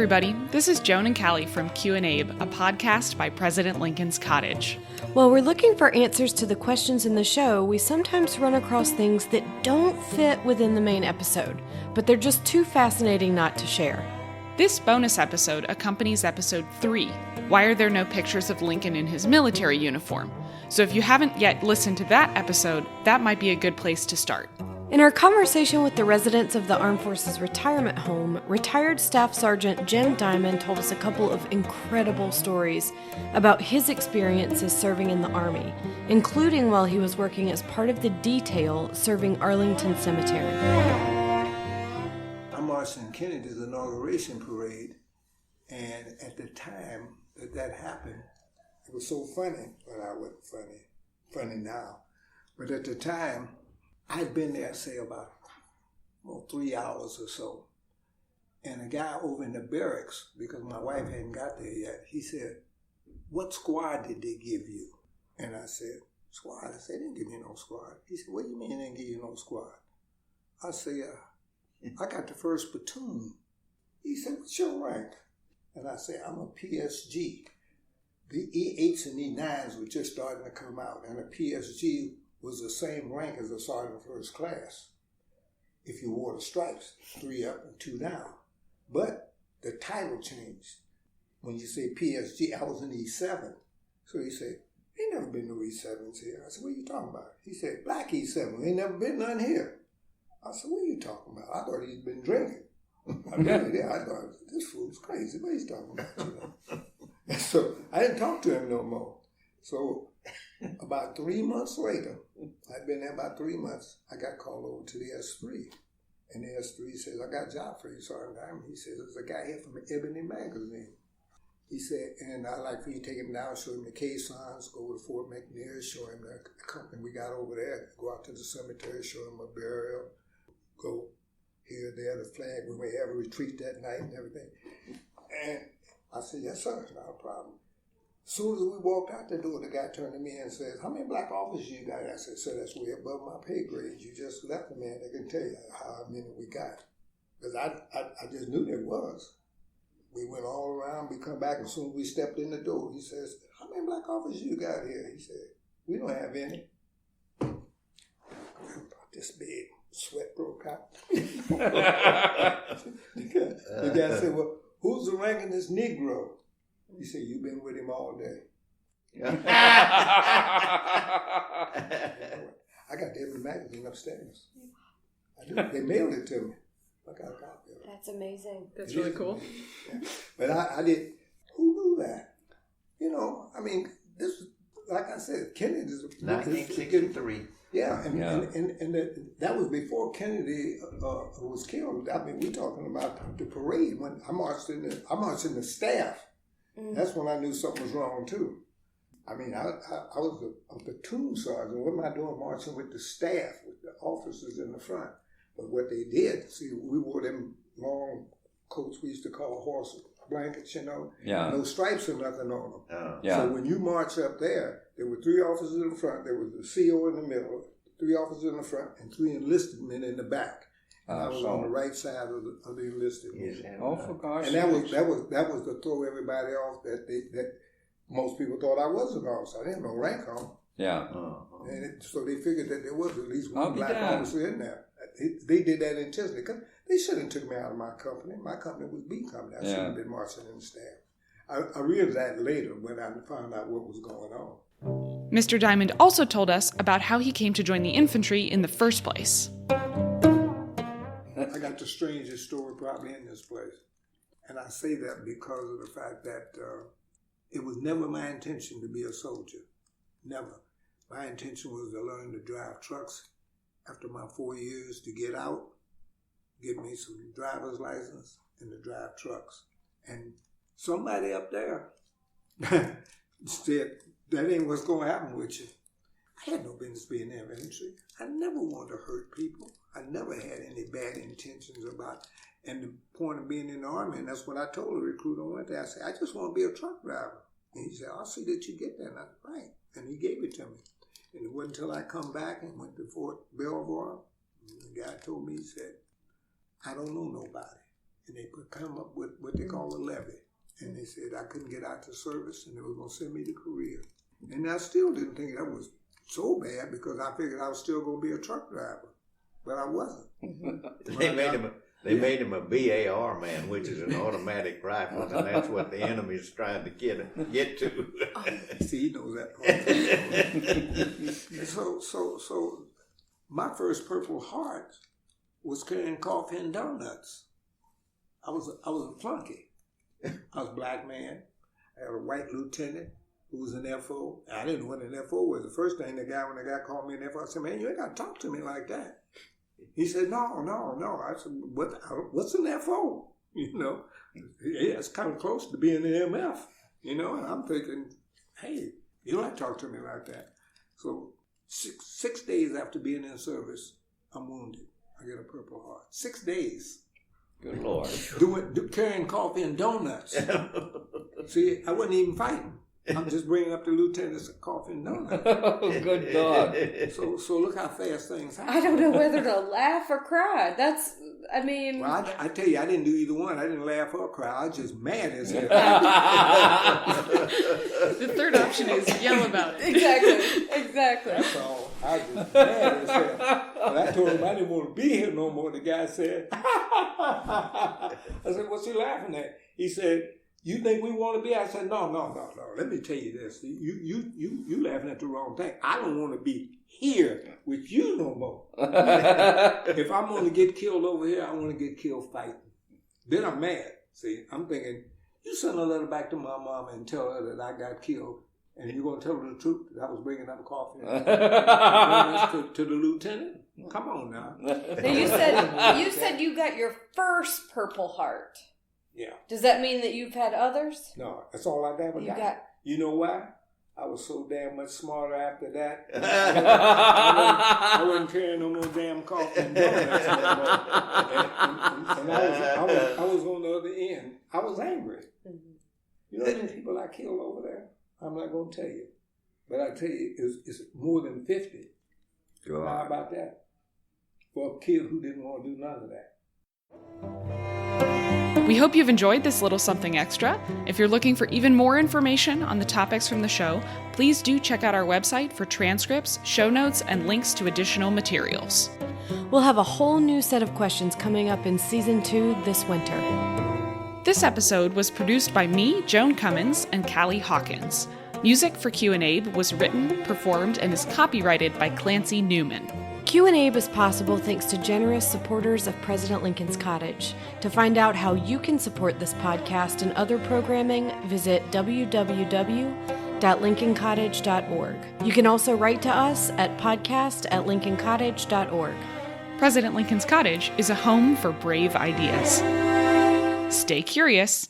everybody. This is Joan and Callie from Q and Abe, a podcast by President Lincoln's Cottage. While we're looking for answers to the questions in the show, we sometimes run across things that don't fit within the main episode, but they're just too fascinating not to share. This bonus episode accompanies episode 3, Why Are There No Pictures of Lincoln in His Military Uniform? So if you haven't yet listened to that episode, that might be a good place to start. In our conversation with the residents of the Armed Forces Retirement Home, retired Staff Sergeant Jim Diamond told us a couple of incredible stories about his experiences serving in the Army, including while he was working as part of the detail serving Arlington Cemetery. I marched in Kennedy's inauguration parade, and at the time that happened, it was so funny. Well, I wasn't funny now, but at the time, I'd been there, say, about 3 hours or so. And a guy over in the barracks, because my wife hadn't got there yet, he said, "What squad did they give you?" And I said, "Squad?" I said, "They didn't give me no squad." He said, "What do you mean they didn't give you no squad?" I said, "I got the 1st platoon." He said, "What's your rank?" And I said, "I'm a PSG." The E8s and E9s were just starting to come out, and a PSG was the same rank as a sergeant first class if you wore the stripes, 3 up and 2 down. But the title changed. When you say PSG, I was an E7. So he said, "Ain't never been no E7s here." I said, "What are you talking about?" He said, "Black E7, ain't never been none here." I said, "What are you talking about?" I thought he'd been drinking. I thought, this fool's crazy. What he's talking about? You know? And so I didn't talk to him no more. So about 3 months later, I'd been there about 3 months, I got called over to the S3. And the S3 says, "I got a job for you, Sergeant Diamond." He says, "There's a guy here from Ebony Magazine." He said, "And I'd like for you to take him down, show him the caissons, go over to Fort McNair, show him the company we got over there, go out to the cemetery, show him a burial, go here, there, the flag, we may have a retreat that night and everything." And I said, "Yes, sir, it's not a problem." As soon as we walked out the door, the guy turned to me and says, "How many black officers you got?" I said, "Sir, that's way above my pay grade. You just left the man that can tell you how many we got." Because I just knew there was. We went all around, we come back, and as soon as we stepped in the door, he says, "How many black officers you got here?" He said, "We don't have any." About this big. Sweat broke out. The guy said, "Well, who's the rank in this Negro?" He said, "You've been with him all day." I got the Ebony Magazine upstairs. I do. They mailed it to me. I got a copy of it. That's amazing. That's really cool. Yeah. But I did. Who knew that? You know, I mean, this, like I said, Kennedy's 1963. Yeah, and that was before Kennedy was killed. I mean, we're talking about the parade when I marched in the staff. Mm-hmm. That's when I knew something was wrong too. I mean, I was a platoon sergeant. What am I doing marching with the staff, with the officers in the front? But what they did, see, we wore them long coats we used to call horse blankets, you know. Yeah. No stripes or nothing on them. Yeah. So when you march up there, there were 3 officers in the front, there was the CO in the middle, 3 officers in the front, and 3 enlisted men in the back. I was on the right side of the enlisted men. Yes. Oh, for gosh. And that was to throw everybody off that most people thought I was an officer. I didn't have no rank on. Yeah. And so they figured that there was at least one black officer in there. They did that intentionally because they shouldn't have took me out of my company. My company was B Company. I shouldn't have been marching in the staff. I realized that later when I found out what was going on. Mr. Diamond also told us about how he came to join the infantry in the first place. I got the strangest story probably in this place. And I say that because of the fact that it was never my intention to be a soldier. Never. My intention was to learn to drive trucks after my 4 years, to get out, get me some driver's license, and to drive trucks. And somebody up there said, "That ain't what's going to happen with you." I had no business being in the infantry. I never wanted to hurt people. I never had any bad intentions about. And the point of being in the Army, and that's what I told the recruiter I went there, I said, "I just want to be a truck driver." And he said, "I'll see that you get that." And I said, "Right." And he gave it to me. And it wasn't until I come back and went to Fort Belvoir, and the guy told me, he said, "I don't know nobody. and they come up with what they call a levy. And they said I couldn't get out to service, and they were going to send me to Korea. And I still didn't think that was so bad because I figured I was still going to be a truck driver, but I wasn't. They made him a BAR man, which is an automatic rifle, and that's what the enemy's trying to get to. See, he knows that part. So my first Purple Heart was carrying coffee and donuts. I was a flunky. I was a black man. I had a white lieutenant who was an FO. I didn't know what an FO was. The first thing when the guy called me an FO, I said, man, you ain't got to talk to me like that. He said, no. I said, what's an FO? You know, yeah, it's kind of close to being an MF, you know, and I'm thinking, hey, you don't have to talk to me like that. So 6 days after being in service, I'm wounded. I get a Purple Heart. 6 days. Good Lord. Carrying coffee and donuts. See, I wasn't even fighting. I'm just bringing up the lieutenant's coffee and donuts. Oh, good God. So look how fast things happen. I don't know whether to laugh or cry. Well, I tell you, I didn't do either one. I didn't laugh or cry. I was just mad as hell. The third option is yell about it. Exactly. That's all. I was just mad as hell. But I told him I didn't want to be here no more. The guy said, I said, what's he laughing at? He said, you think we want to be? I said, no. Let me tell you this. You laughing at the wrong thing. I don't want to be here with you no more. If I'm going to get killed over here, I want to get killed fighting. Then I'm mad. See, I'm thinking, you send a letter back to my mom and tell her that I got killed, and you're going to tell her the truth that I was bringing up coffee to the lieutenant? Come on now. Now you said you got your first Purple Heart. Yeah. Does that mean that you've had others? No, that's all I ever got. You know why? I was so damn much smarter after that. I wasn't carrying no more damn coffee and donuts anymore. And I was on the other end. I was angry. Mm-hmm. You know how many people I killed over there? I'm not going to tell you. But I tell you, it's more than 50. Sure. How about that? For a kid who didn't want to do none of that. We hope you've enjoyed this little something extra. If you're looking for even more information on the topics from the show, please do check out our website for transcripts, show notes, and links to additional materials. We'll have a whole new set of questions coming up in Season 2 this winter. This episode was produced by me, Joan Cummins, and Callie Hawkins. Music for Q and Abe was written, performed, and is copyrighted by Clancy Newman. Q and Abe is possible thanks to generous supporters of President Lincoln's Cottage. To find out how you can support this podcast and other programming, visit www.lincolncottage.org. You can also write to us at podcast@lincolncottage.org. President Lincoln's Cottage is a home for brave ideas. Stay curious.